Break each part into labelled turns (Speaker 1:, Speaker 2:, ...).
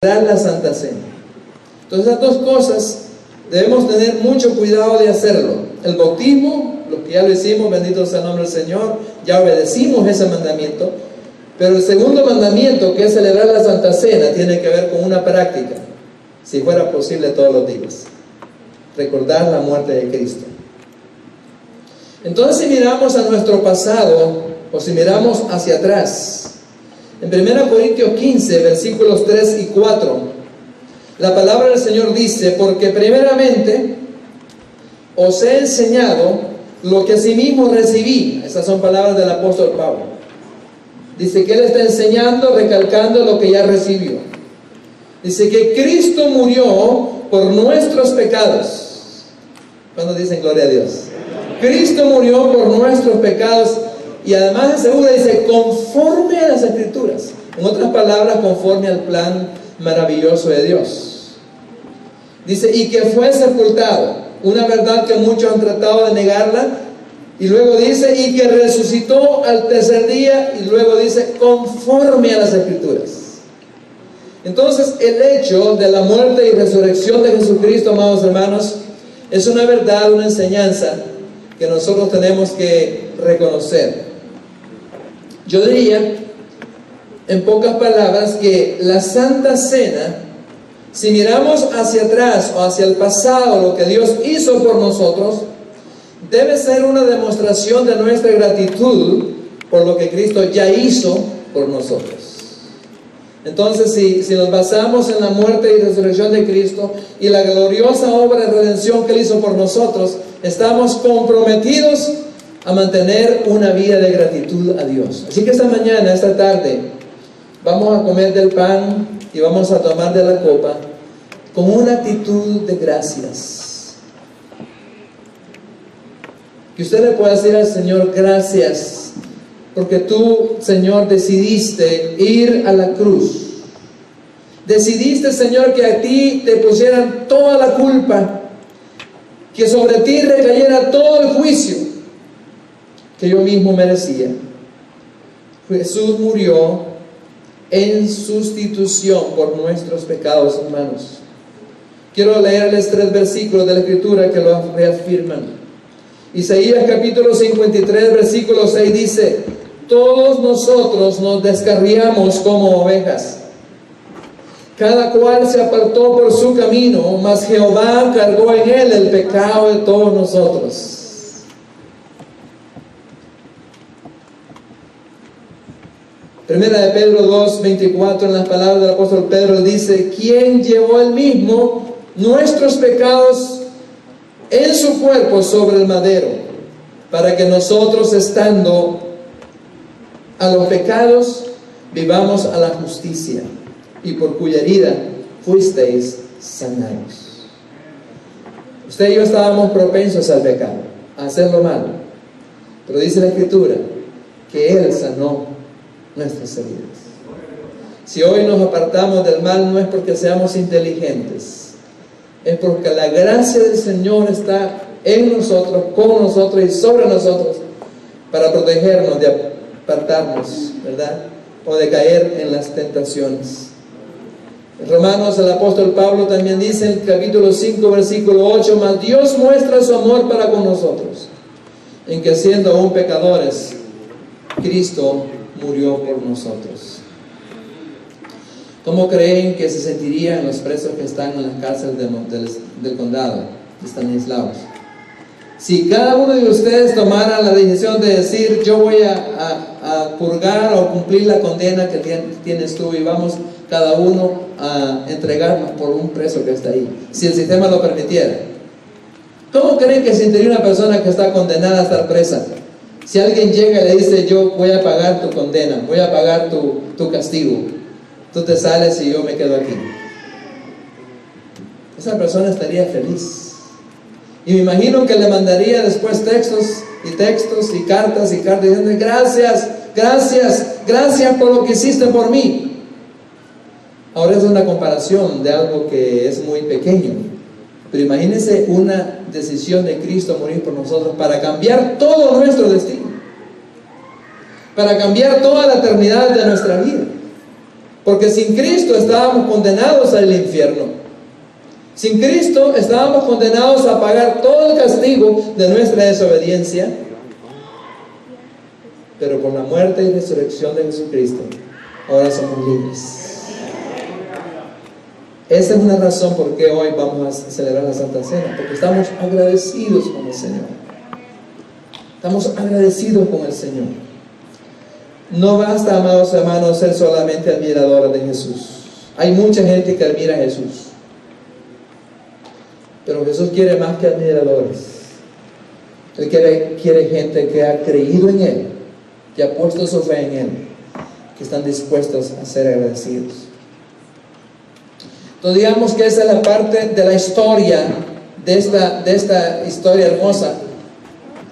Speaker 1: la Santa Cena. Entonces, esas dos cosas debemos tener mucho cuidado de hacerlo. El bautismo, lo que ya lo hicimos, bendito sea el nombre del Señor, ya obedecimos ese mandamiento. Pero el segundo mandamiento, que es celebrar la Santa Cena, tiene que ver con una práctica, si fuera posible todos los días: recordar la muerte de Cristo. Entonces, si miramos a nuestro pasado, o si miramos hacia atrás, en 1 Corintios 15, versículos 3 y 4, la palabra del Señor dice: porque primeramente os he enseñado lo que asimismo recibí. Esas son palabras del apóstol Pablo. Dice que él está enseñando, recalcando lo que ya recibió. Dice que Cristo murió por nuestros pecados. ¿Cuándo dicen gloria a Dios? Cristo murió por nuestros pecados. Y además en segunda dice, conforme a las Escrituras. En otras palabras, conforme al plan maravilloso de Dios. Dice, y que fue sepultado. Una verdad que muchos han tratado de negarla. Y luego dice, y que resucitó al tercer día. Y luego dice, conforme a las Escrituras. Entonces, el hecho de la muerte y resurrección de Jesucristo, amados hermanos, es una verdad, una enseñanza que nosotros tenemos que reconocer. Yo diría, en pocas palabras, que la Santa Cena, si miramos hacia atrás o hacia el pasado, lo que Dios hizo por nosotros, debe ser una demostración de nuestra gratitud por lo que Cristo ya hizo por nosotros. Entonces, si nos basamos en la muerte y resurrección de Cristo y la gloriosa obra de redención que Él hizo por nosotros, estamos comprometidos a mantener una vida de gratitud a Dios. Así que esta mañana, esta tarde, vamos a comer del pan y vamos a tomar de la copa con una actitud de gracias. Que usted le pueda decir al Señor: gracias, porque tú, Señor, decidiste ir a la cruz. Decidiste, Señor, que a ti te pusieran toda la culpa, que sobre ti recayera todo el juicio que yo mismo merecía. Jesús murió en sustitución por nuestros pecados, hermanos. Quiero leerles 3 versículos de la Escritura que lo reafirman. Isaías capítulo 53, versículo 6 dice: todos nosotros nos descarriamos como ovejas, cada cual se apartó por su camino, mas Jehová cargó en él el pecado de todos nosotros. Primera de Pedro 2, 24, en las palabras del apóstol Pedro dice: quien llevó él mismo nuestros pecados en su cuerpo sobre el madero, para que nosotros, estando a los pecados, vivamos a la justicia, y por cuya herida fuisteis sanados. Usted y yo estábamos propensos al pecado, a hacer lo malo, pero dice la Escritura que Él sanó nuestras heridas. Si hoy nos apartamos del mal, no es porque seamos inteligentes, es porque la gracia del Señor está en nosotros, con nosotros y sobre nosotros, para protegernos de apartarnos, ¿verdad?, o de caer en las tentaciones. En Romanos, el apóstol Pablo también dice en el capítulo 5, versículo 8: mas Dios muestra su amor para con nosotros, en que siendo aún pecadores, Cristo murió por nosotros. ¿Cómo creen que se sentirían los presos que están en las cárceles del condado, que están aislados? Si cada uno de ustedes tomara la decisión de decir: yo voy a purgar o cumplir la condena que tienes tú, y vamos cada uno a entregarnos por un preso que está ahí, si el sistema lo permitiera, ¿cómo creen que sentiría una persona que está condenada a estar presa? Si alguien llega y le dice: yo voy a pagar tu condena, voy a pagar tu castigo, tú te sales y yo me quedo aquí, esa persona estaría feliz. Y me imagino que le mandaría después textos y cartas diciendo: gracias, gracias, gracias por lo que hiciste por mí. Ahora es una comparación de algo que es muy pequeño, pero imagínense una decisión de Cristo morir por nosotros para cambiar todo nuestro destino, para cambiar toda la eternidad de nuestra vida. Porque sin Cristo estábamos condenados al infierno. Sin Cristo estábamos condenados a pagar todo el castigo de nuestra desobediencia. Pero con la muerte y resurrección de Jesucristo, ahora somos libres. Esa es una razón por qué hoy vamos a celebrar la Santa Cena, porque estamos agradecidos con el Señor. Estamos agradecidos con el Señor. No basta, amados hermanos, ser solamente admiradores de Jesús. Hay mucha gente que admira a Jesús, pero Jesús quiere más que admiradores. Él quiere gente que ha creído en Él, que ha puesto su fe en Él, que están dispuestos a ser agradecidos. Entonces digamos que esa es la parte de la historia, de esta historia hermosa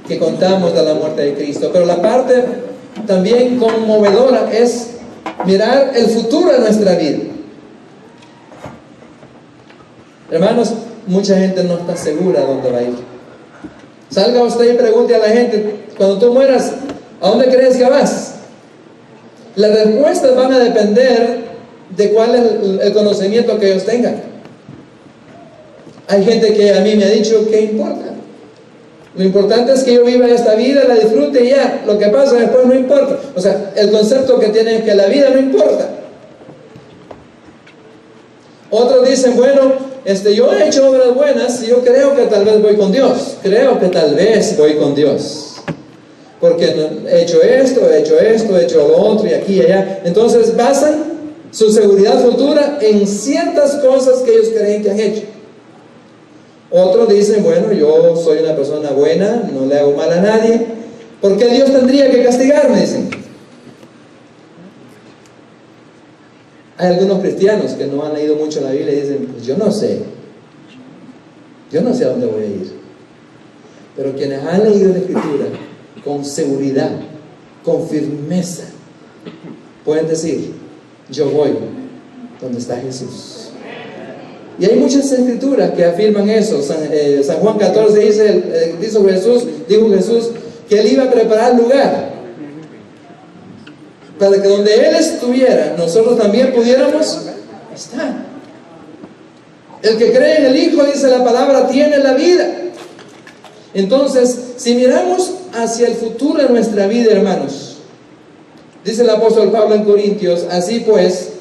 Speaker 1: que contamos de la muerte de Cristo. Pero la parte también conmovedora es mirar el futuro de nuestra vida. Hermanos, mucha gente no está segura de dónde va a ir. Salga usted y pregunte a la gente, cuando tú mueras, ¿a dónde crees que vas? Las respuestas van a depender de cuál es el conocimiento que ellos tengan. Hay gente que a mí me ha dicho, ¿qué importa? Lo importante es que yo viva esta vida, la disfrute y ya. Lo que pasa después no importa. O sea, el concepto que tienen es que la vida no importa. Otros dicen, bueno, yo he hecho obras buenas y yo creo que tal vez voy con Dios. Creo que tal vez voy con Dios. Porque he hecho esto, he hecho lo otro y aquí y allá. Entonces basan su seguridad futura en ciertas cosas que ellos creen que han hecho. Otros dicen, bueno, yo soy una persona buena, no le hago mal a nadie, ¿por qué Dios tendría que castigarme? Dicen. Hay algunos cristianos que no han leído mucho la Biblia y dicen, pues yo no sé a dónde voy a ir. Pero quienes han leído la Escritura con seguridad, con firmeza, pueden decir, yo voy donde está Jesús. Y hay muchas escrituras que afirman eso. San Juan 14 dijo Jesús que Él iba a preparar lugar para que donde Él estuviera, nosotros también pudiéramos estar. El que cree en el Hijo, dice la palabra, tiene la vida. Entonces, si miramos hacia el futuro de nuestra vida, hermanos, dice el apóstol Pablo en Corintios, así pues,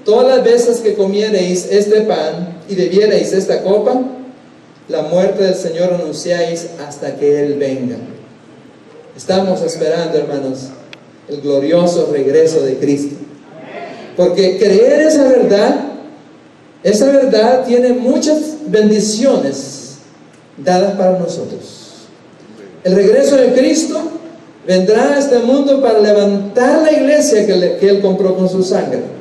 Speaker 1: todas las veces que comiereis este pan y bebiereis esta copa, la muerte del Señor anunciáis hasta que Él venga. Estamos esperando, hermanos, el glorioso regreso de Cristo. Porque creer esa verdad tiene muchas bendiciones dadas para nosotros. El regreso de Cristo vendrá a este mundo para levantar la iglesia que Él compró con su sangre.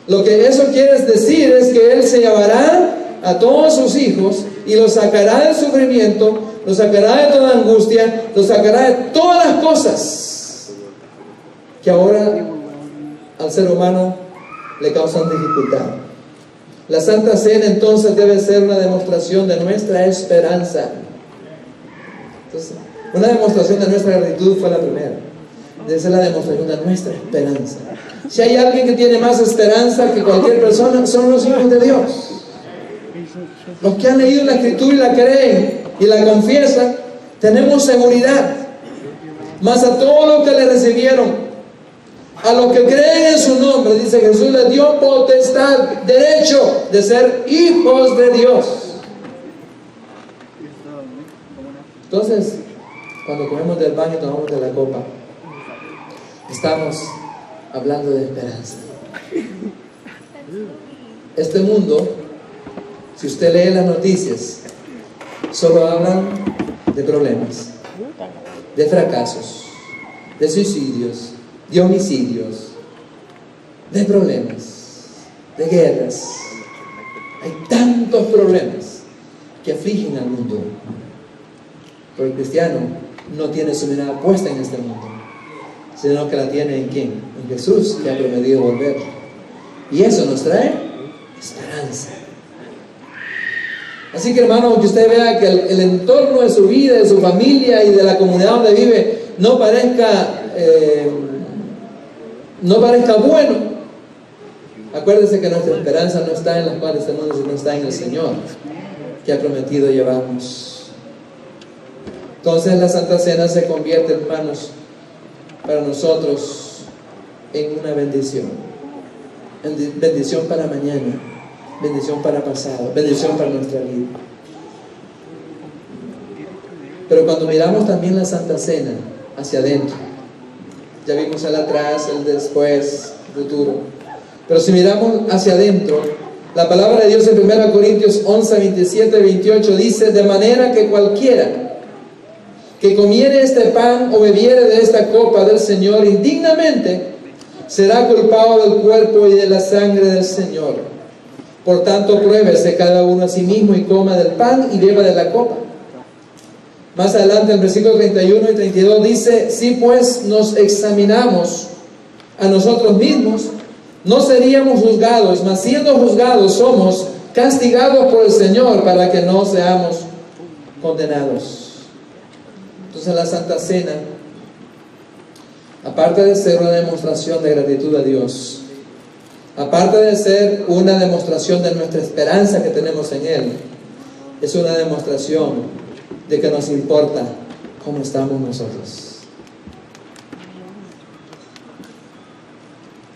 Speaker 1: Lo que eso quiere decir es que Él se llevará a todos sus hijos y los sacará del sufrimiento, los sacará de toda angustia, los sacará de todas las cosas que ahora al ser humano le causan dificultad. La Santa Cena entonces debe ser una demostración de nuestra esperanza. Entonces, una demostración de nuestra gratitud fue la primera. Debe ser la demostración de nuestra esperanza. Si hay alguien que tiene más esperanza que cualquier persona, son los hijos de Dios. Los que han leído la Escritura y la creen y la confiesan, tenemos seguridad. Mas a todos los que le recibieron, a los que creen en su nombre, dice Jesús, les dio potestad, derecho de ser hijos de Dios. Entonces, cuando comemos del pan y tomamos de la copa, estamos hablando de esperanza. Este mundo, si usted lee las noticias, solo hablan de problemas, de fracasos, de suicidios, de homicidios, de problemas, de guerras. Hay tantos problemas que afligen al mundo. Pero el cristiano no tiene su mirada puesta en este mundo, sino que la tiene en ¿quién? En Jesús, que ha prometido volver. Y eso nos trae esperanza. Así que, hermano, que usted vea que el entorno de su vida, de su familia y de la comunidad donde vive no parezca bueno, Acuérdese que nuestra esperanza no está en las cosas de este mundo, sino está en el Señor, que ha prometido llevarnos. Entonces la Santa Cena se convierte, hermanos, para nosotros en una bendición. Bendición para mañana, bendición para pasado, bendición para nuestra vida. Pero cuando miramos también la Santa Cena hacia adentro, ya vimos el atrás, el después, el futuro. Pero si miramos hacia adentro, la palabra de Dios en 1 Corintios 11, 27 y 28 dice: de manera que cualquiera que comiere este pan o bebiere de esta copa del Señor indignamente, será culpado del cuerpo y de la sangre del Señor. Por tanto, pruébese cada uno a sí mismo y coma del pan y beba de la copa. Más adelante, en versículos 31 y 32 dice: si pues nos examinamos a nosotros mismos, no seríamos juzgados, mas siendo juzgados somos castigados por el Señor para que no seamos condenados. Entonces la Santa Cena, aparte de ser una demostración de gratitud a Dios, aparte de ser una demostración de nuestra esperanza que tenemos en Él, es una demostración de que nos importa cómo estamos nosotros.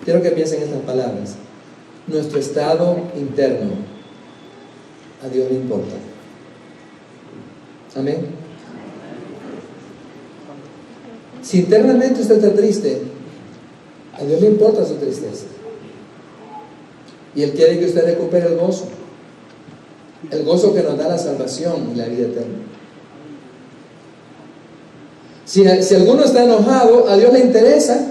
Speaker 1: Quiero que piensen en estas palabras. Nuestro estado interno a Dios le importa. Amén. Si internamente usted está triste, a Dios le importa su tristeza. Y Él quiere que usted recupere el gozo que nos da la salvación y la vida eterna. Si alguno está enojado, a Dios le interesa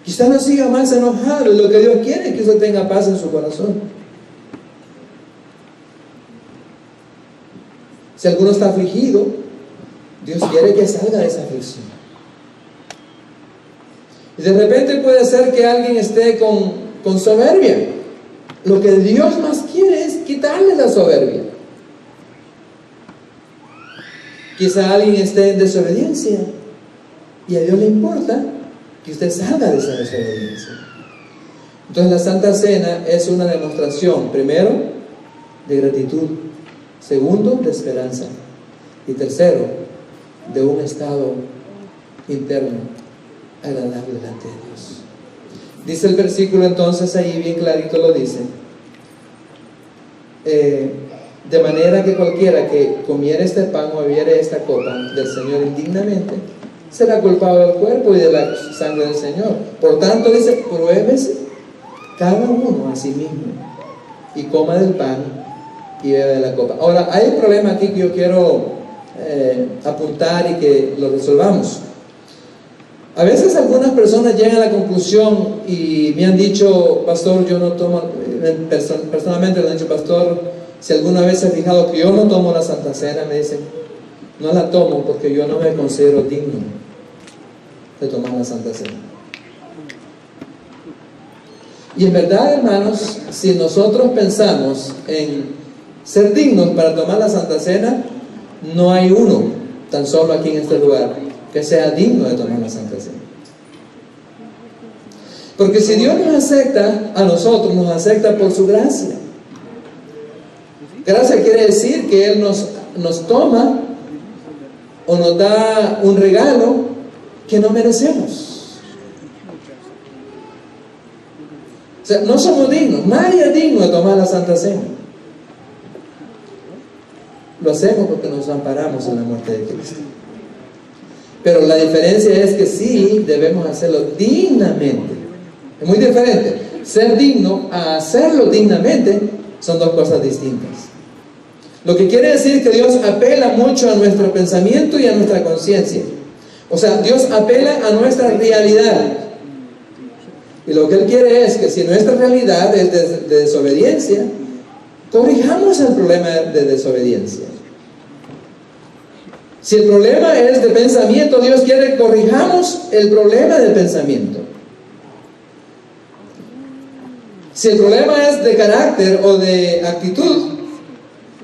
Speaker 1: que usted no siga más enojado. Y lo que Dios quiere es que usted tenga paz en su corazón. Si alguno está afligido, Dios quiere que salga de esa aflicción. Y de repente puede ser que alguien esté con soberbia. Lo que Dios más quiere es quitarle la soberbia. Quizá alguien esté en desobediencia y a Dios le importa que usted salga de esa desobediencia. Entonces la Santa Cena es una demostración, primero, de gratitud, segundo, de esperanza, y tercero, de un estado interno agradable delante de Dios. Dice el versículo entonces ahí, bien clarito lo dice: de manera que cualquiera que comiere este pan o bebiere esta copa del Señor indignamente, será culpado del cuerpo y de la sangre del Señor. Por tanto, dice: pruébese cada uno a sí mismo y coma del pan y bebe de la copa. Ahora, hay un problema aquí que yo quiero apuntar y que lo resolvamos. A veces algunas personas llegan a la conclusión y me han dicho: pastor, yo no tomo, personalmente le han dicho: pastor, si alguna vez se ha fijado que yo no tomo la Santa Cena, me dicen, no la tomo porque yo no me considero digno de tomar la Santa Cena. Y en verdad, hermanos, si nosotros pensamos en ser dignos para tomar la Santa Cena, no hay uno, tan solo aquí en este lugar, que sea digno de tomar la Santa Cena. Porque si Dios nos acepta a nosotros, nos acepta por su gracia. Gracia quiere decir que Él nos toma o nos da un regalo que no merecemos. O sea, no somos dignos, nadie es digno de tomar la Santa Cena. Lo hacemos porque nos amparamos en la muerte de Cristo. Pero la diferencia es que sí debemos hacerlo dignamente. Es muy diferente. Ser digno a hacerlo dignamente son dos cosas distintas. Lo que quiere decir que Dios apela mucho a nuestro pensamiento y a nuestra conciencia. O sea, Dios apela a nuestra realidad. Y lo que Él quiere es que si nuestra realidad es de desobediencia, corrijamos el problema de desobediencia. Si el problema es de pensamiento, Dios quiere que corrijamos el problema del pensamiento. Si el problema es de carácter o de actitud,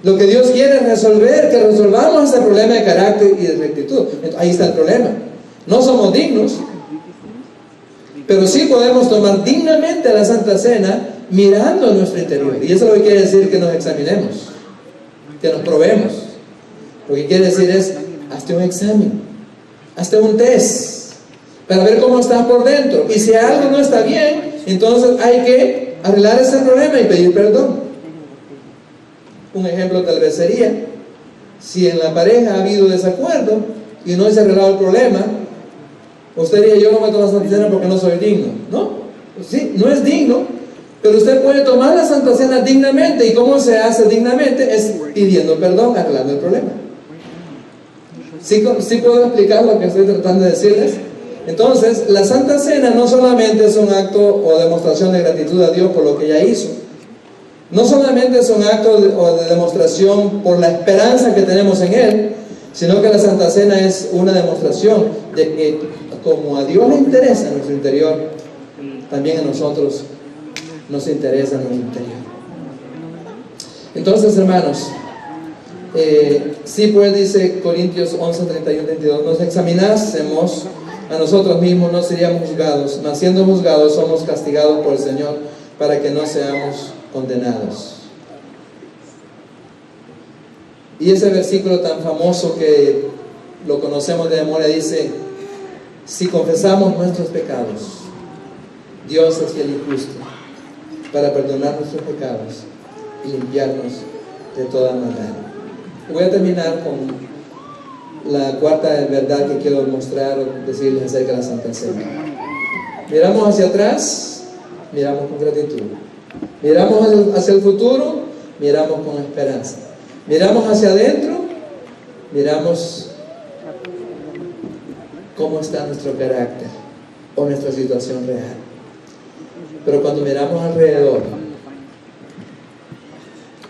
Speaker 1: lo que Dios quiere es resolver, que resolvamos ese problema de carácter y de actitud. Ahí está el problema. No somos dignos, pero sí podemos tomar dignamente la Santa Cena mirando nuestro interior. Y eso es lo que quiere decir que nos examinemos, que nos probemos. Lo que quiere decir es, hazte un examen, hazte un test, para ver cómo estás por dentro. Y si algo no está bien, entonces hay que arreglar ese problema y pedir perdón. Un ejemplo tal vez sería, si en la pareja ha habido desacuerdo y no se ha arreglado el problema, usted diría, yo no voy a tomar Santa Cena porque no soy digno. No, sí, no es digno, pero usted puede tomar la Santa Cena dignamente. ¿Y cómo se hace dignamente? Es pidiendo perdón, arreglando el problema. ¿Sí puedo explicar lo que estoy tratando de decirles? Entonces, la Santa Cena no solamente es un acto o demostración de gratitud a Dios por lo que ya hizo. No solamente es un acto de demostración por la esperanza que tenemos en Él, sino que la Santa Cena es una demostración de que como a Dios le interesa nuestro interior, también a nosotros nos interesa nuestro interior. Entonces, hermanos, sí, pues dice Corintios 11, 31, 32, nos examinásemos a nosotros mismos, no seríamos juzgados, mas siendo juzgados somos castigados por el Señor para que no seamos condenados. Y ese versículo tan famoso que lo conocemos de memoria dice, si confesamos nuestros pecados, Dios es fiel y justo para perdonar nuestros pecados y limpiarnos de toda maldad. Voy a terminar con la cuarta verdad que quiero mostrar o decirles acerca de la Santa Cena. Miramos hacia atrás, miramos con gratitud. Miramos hacia el futuro, miramos con esperanza. Miramos hacia adentro, miramos cómo está nuestro carácter o nuestra situación real. Pero cuando miramos alrededor,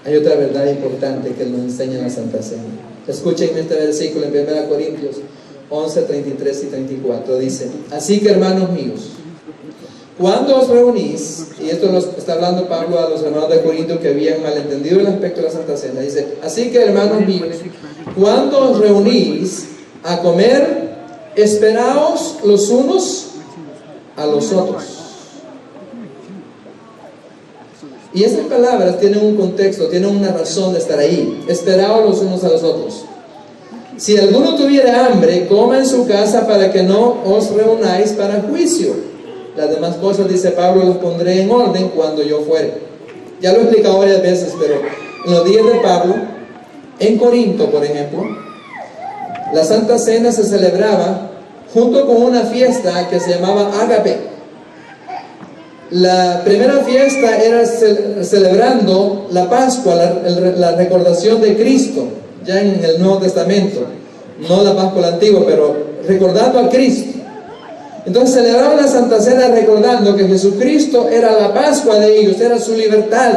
Speaker 1: hay otra verdad importante que nos enseña la Santa Cena. Escuchen este versículo en 1 Corintios 11, 33 y 34. Dice, así que hermanos míos, cuando os reunís, y esto lo está hablando Pablo a los hermanos de Corinto que habían malentendido el aspecto de la Santa Cena, dice, así que hermanos míos, cuando os reunís a comer, esperaos los unos a los otros. Y esas palabras tienen un contexto, tienen una razón de estar ahí. Esperaos los unos a los otros. Si alguno tuviera hambre, coma en su casa para que no os reunáis para juicio. Las demás cosas, dice Pablo, las pondré en orden cuando yo fuere. Ya lo he explicado varias veces, pero en los días de Pablo, en Corinto, por ejemplo, la Santa Cena se celebraba junto con una fiesta que se llamaba Ágape. La primera fiesta era celebrando la Pascua, la recordación de Cristo, ya en el Nuevo Testamento, no la Pascua antigua, pero recordando a Cristo. Entonces celebraban la Santa Cena recordando que Jesucristo era la Pascua de ellos, era su libertad,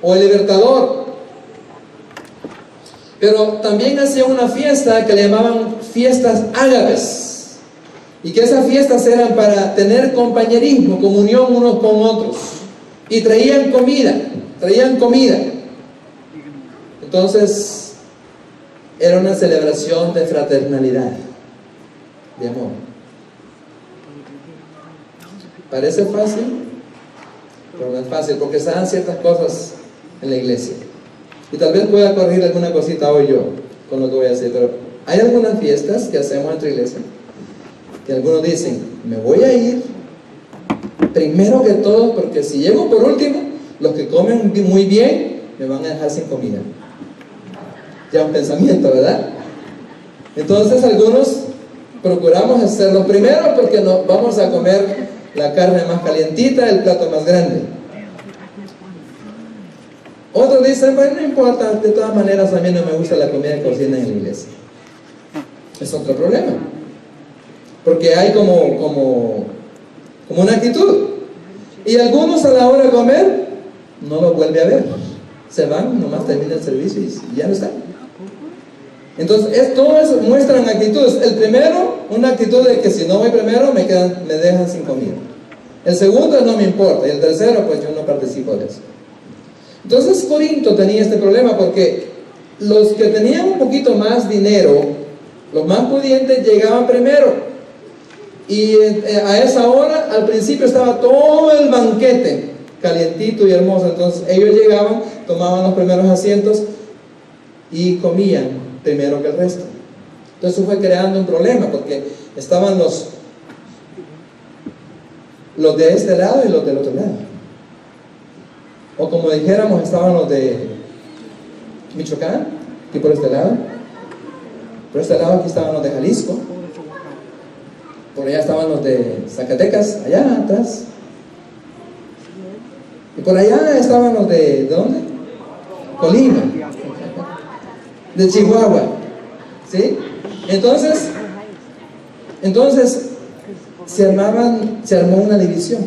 Speaker 1: o el libertador. Pero también hacían una fiesta que le llamaban fiestas ágapes. Y que esas fiestas eran para tener compañerismo, comunión unos con otros. Y traían comida. Entonces, era una celebración de fraternalidad, de amor. Parece fácil, pero no es fácil, porque se dan ciertas cosas en la iglesia. Y tal vez pueda corregir alguna cosita hoy yo, con lo que voy a decir, pero hay algunas fiestas que hacemos en nuestra iglesia que algunos dicen, me voy a ir primero que todos, porque si llego por último, los que comen muy bien me van a dejar sin comida. Ya un pensamiento, ¿verdad? Entonces algunos procuramos hacerlo primero porque nos vamos a comer la carne más calientita, el plato más grande. Otros dicen, bueno, no importa, de todas maneras a mí no me gusta la comida que cocinan en la iglesia. Es otro problema. Porque hay como una actitud. Y algunos a la hora de comer no lo vuelve a ver. Se van, nomás termina el servicio y ya no están. Entonces, todo eso muestran actitudes. El primero, una actitud de que si no voy primero me dejan sin comida. El segundo, no me importa. Y el tercero, pues yo no participo de eso. Entonces Corinto tenía este problema porque los que tenían un poquito más dinero, los más pudientes, llegaban primero. Y a esa hora, al principio estaba todo el banquete calientito y hermoso. Entonces ellos llegaban, tomaban los primeros asientos y comían primero que el resto. Entonces fue creando un problema, porque estaban los de este lado y los del otro lado. O como dijéramos, estaban los de Michoacán, aquí por este lado. Por este lado aquí estaban los de Jalisco. Por allá estaban los de Zacatecas, allá atrás. Y por allá estaban los ¿de dónde? Colima, de Chihuahua, ¿sí? Entonces se armó una división.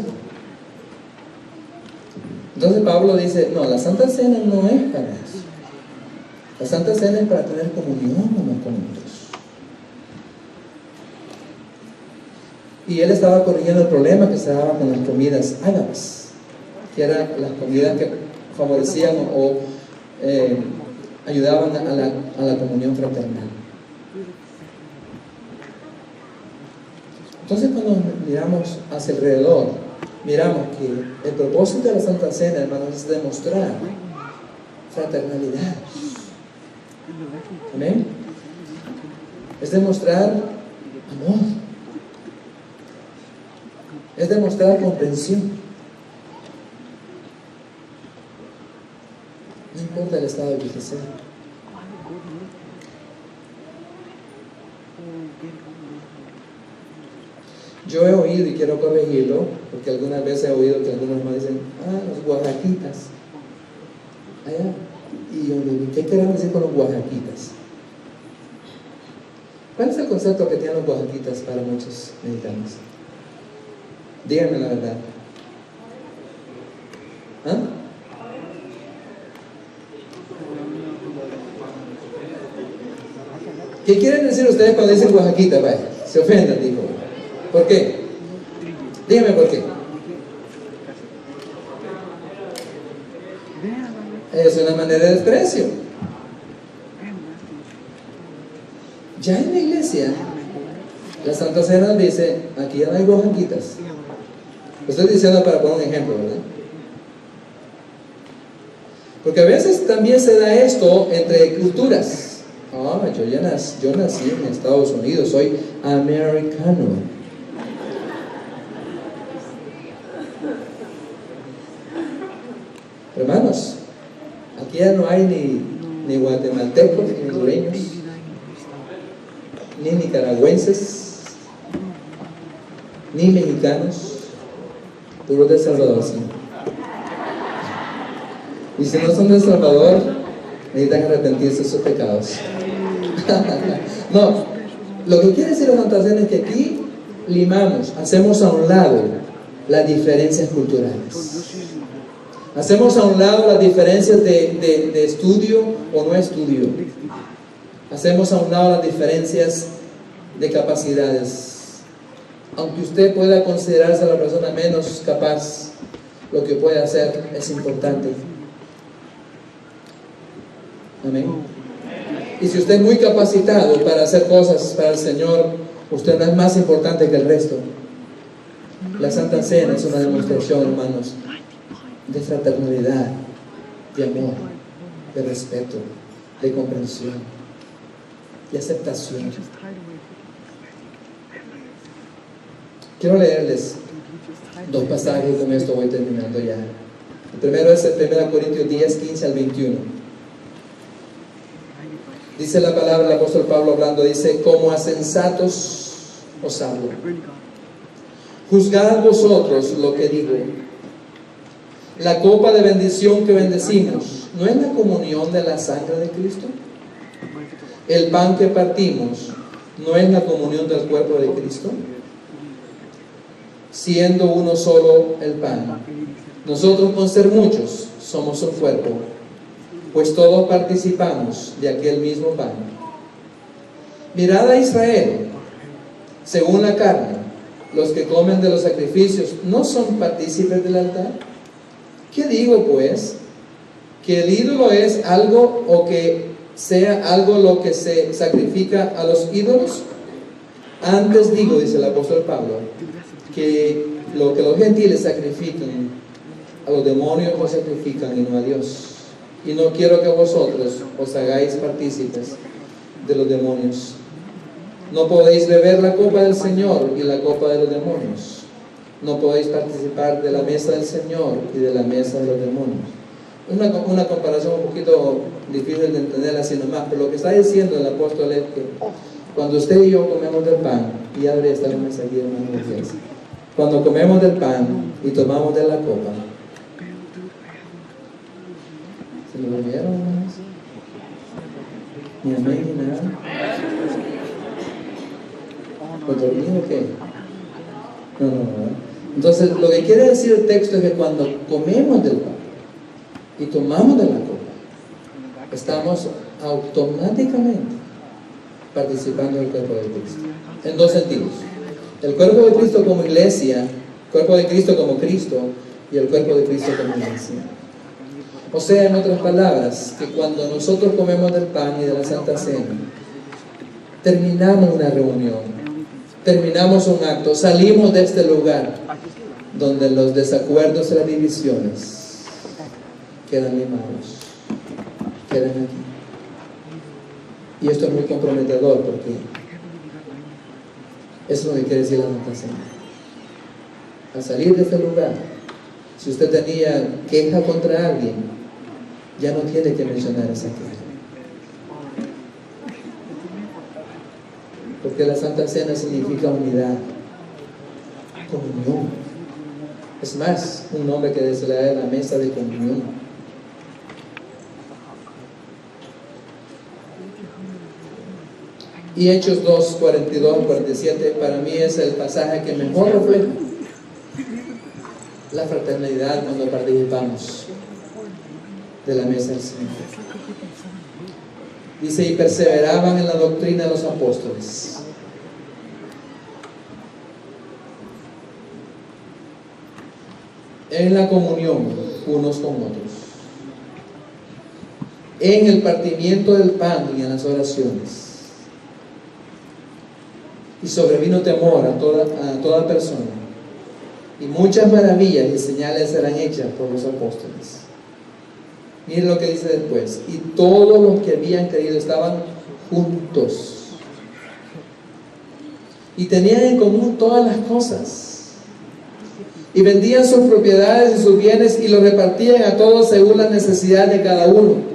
Speaker 1: Entonces Pablo dice, no, la Santa Cena no es para eso. La Santa Cena es para tener comunión unos con otros. Y él estaba corrigiendo el problema que se daba con las comidas ágapes, que eran las comidas que favorecían o ayudaban a la comunión fraternal. Entonces, cuando miramos hacia alrededor, miramos que el propósito de la Santa Cena, hermanos, es demostrar fraternalidad. Amén. Es demostrar amor. Es demostrar comprensión. No importa el estado que sea. Yo he oído, y quiero corregirlo, porque algunas veces he oído que algunos me dicen, los oaxaquitas. Allá. Y yo digo, ¿qué queremos decir con los oaxaquitas? ¿Cuál es el concepto que tienen los oaxaquitas para muchos mexicanos? Díganme la verdad. ¿Qué quieren decir ustedes cuando dicen oaxaquita? Vaya, se ofendan, dijo. ¿Por qué? Díganme por qué. Es una manera de desprecio. Ya en la iglesia, la Santa Cena dice, aquí ya no hay oaxaquitas. Lo estoy diciendo para poner un ejemplo, ¿verdad? Porque a veces también se da esto entre culturas. Yo nací en Estados Unidos, soy americano. Hermanos, aquí ya no hay ni guatemaltecos, ni hondureños, ni nicaragüenses, ni mexicanos, puros de Salvador, sí. Y si no son de El Salvador, necesitan arrepentirse de sus pecados. No, lo que quiere decir la Santa Cena es que aquí limamos, hacemos a un lado las diferencias culturales. Hacemos a un lado las diferencias de estudio o no estudio. Hacemos a un lado las diferencias de capacidades. Aunque usted pueda considerarse la persona menos capaz, lo que puede hacer es importante. Amén. Y si usted es muy capacitado para hacer cosas para el Señor, usted no es más importante que el resto. La Santa Cena es una demostración, hermanos, de fraternidad, de amor, de respeto, de comprensión, de aceptación. Quiero leerles dos pasajes, con esto voy terminando ya. El primero es el 1 Corintios 10, 15 al 21. Dice la palabra del apóstol Pablo hablando, dice, como a sensatos os hablo. Juzgad vosotros lo que digo. La copa de bendición que bendecimos, ¿no es la comunión de la sangre de Cristo? El pan que partimos, ¿no es la comunión del cuerpo de Cristo? Siendo uno solo el pan, nosotros con ser muchos somos un cuerpo, pues todos participamos de aquel mismo pan. Mirad a Israel, según la carne, los que comen de los sacrificios, ¿no son partícipes del altar? ¿Qué digo pues? ¿Que el ídolo es algo o que sea algo lo que se sacrifica a los ídolos? Antes digo, dice el apóstol Pablo, que lo que los gentiles sacrifican, a los demonios los sacrifican y no a Dios. Y no quiero que vosotros os hagáis partícipes de los demonios. No podéis beber la copa del Señor y la copa de los demonios. No podéis participar de la mesa del Señor y de la mesa de los demonios. Una comparación un poquito difícil de entender así nomás, pero lo que está diciendo el apóstol es que cuando usted y yo comemos del pan, y ya debería estar un mensaje de una iglesia, cuando comemos del pan y tomamos de la copa, ¿se lo olvidaron? Ni amén ni nada. ¿Pues dormido o qué? No. Entonces, lo que quiere decir el texto es que cuando comemos del pan y tomamos de la copa, estamos automáticamente participando del cuerpo de Cristo. En dos sentidos: el cuerpo de Cristo como iglesia, el cuerpo de Cristo como Cristo, y el cuerpo de Cristo como iglesia. O sea, en otras palabras, que cuando nosotros comemos del pan y de la Santa Cena, terminamos una reunión, terminamos un acto, salimos de este lugar donde los desacuerdos y las divisiones quedan limados, quedan aquí. Y esto es muy comprometedor porque eso es lo que quiere decir la Santa Cena. Al salir de este lugar, si usted tenía queja contra alguien, ya no tiene que mencionar esa queja. Porque la Santa Cena significa unidad, comunión. Es más, un nombre que se le da a la mesa de comunión. Y Hechos 2, 42 al 47 para mí es el pasaje que mejor refleja la fraternidad cuando participamos de la mesa del Señor. Dice: y perseveraban en la doctrina de los apóstoles, en la comunión unos con otros, en el partimiento del pan y en las oraciones. Y sobrevino temor a toda persona, y muchas maravillas y señales eran hechas por los apóstoles. Miren lo que dice después: y todos los que habían creído estaban juntos y tenían en común todas las cosas, y vendían sus propiedades y sus bienes y los repartían a todos según la necesidad de cada uno.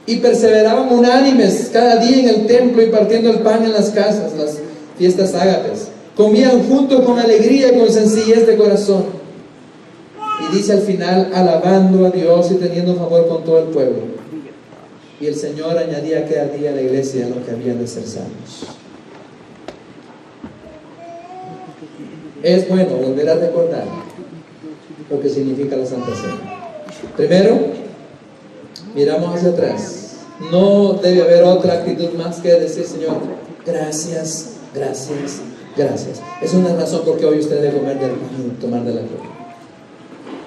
Speaker 1: Y perseveraban unánimes cada día en el templo y partiendo el pan en las casas, las fiestas ágapas. Comían juntos con alegría y con sencillez de corazón. Y dice al final: alabando a Dios y teniendo favor con todo el pueblo. Y el Señor añadía cada día a la iglesia a los que habían de ser salvos. Es bueno volver a recordar lo que significa la Santa Cena. Primero, miramos hacia atrás. No debe haber otra actitud más que decir: Señor, gracias, gracias, gracias. Es una razón por qué hoy usted debe comer del pan y tomar de la copa,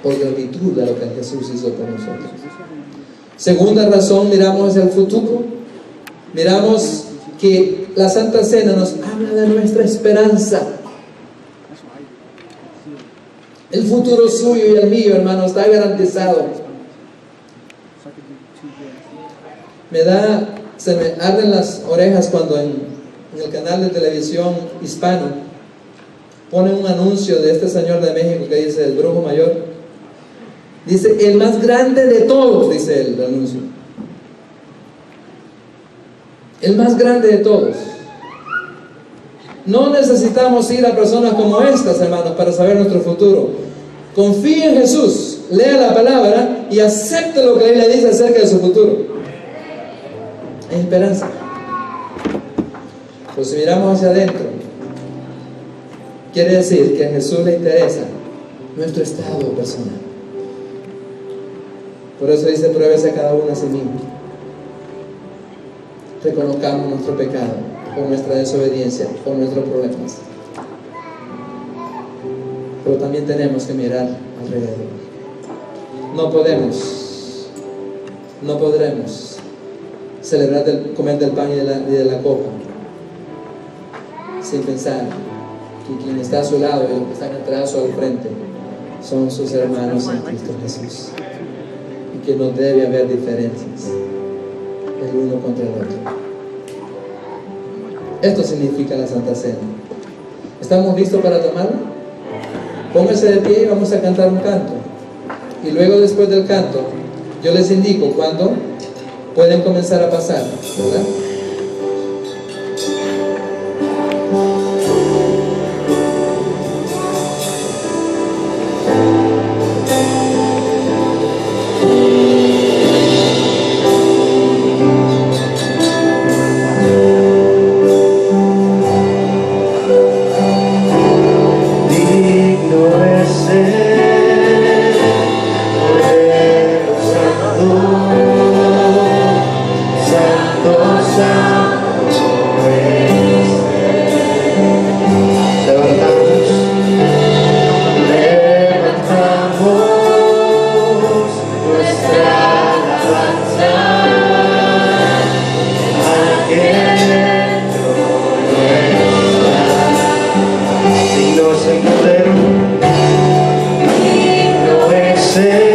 Speaker 1: por gratitud a lo que Jesús hizo por nosotros. Segunda razón, miramos hacia el futuro. Miramos que la Santa Cena nos habla de nuestra esperanza. El futuro suyo y el mío, hermano, está garantizado. Se me arden las orejas cuando en el canal de televisión hispano ponen un anuncio de este señor de México que dice: el brujo mayor. Dice: el más grande de todos, dice el anuncio. El más grande de todos. No necesitamos ir a personas como estas, hermanos, para saber nuestro futuro. Confíe en Jesús, lea la palabra y acepte lo que Él le dice acerca de su futuro. Hay esperanza. Pues si miramos hacia adentro, quiere decir que a Jesús le interesa nuestro estado personal. Por eso dice: pruébese a cada uno a sí mismo. Reconozcamos nuestro pecado, o nuestra desobediencia, o nuestros problemas. Pero también tenemos que mirar alrededor. No podremos celebrar comer del pan y de la copa sin pensar que quien está a su lado y los que están atrás o al frente son sus hermanos en Cristo Jesús, y que no debe haber diferencias el uno contra el otro. Esto significa la Santa Cena. ¿Estamos listos para tomarla? Pónganse de pie y vamos a cantar un canto. Y luego, después del canto, yo les indico cuándo pueden comenzar a pasar, ¿verdad?
Speaker 2: Digno es el Cordero, digno es el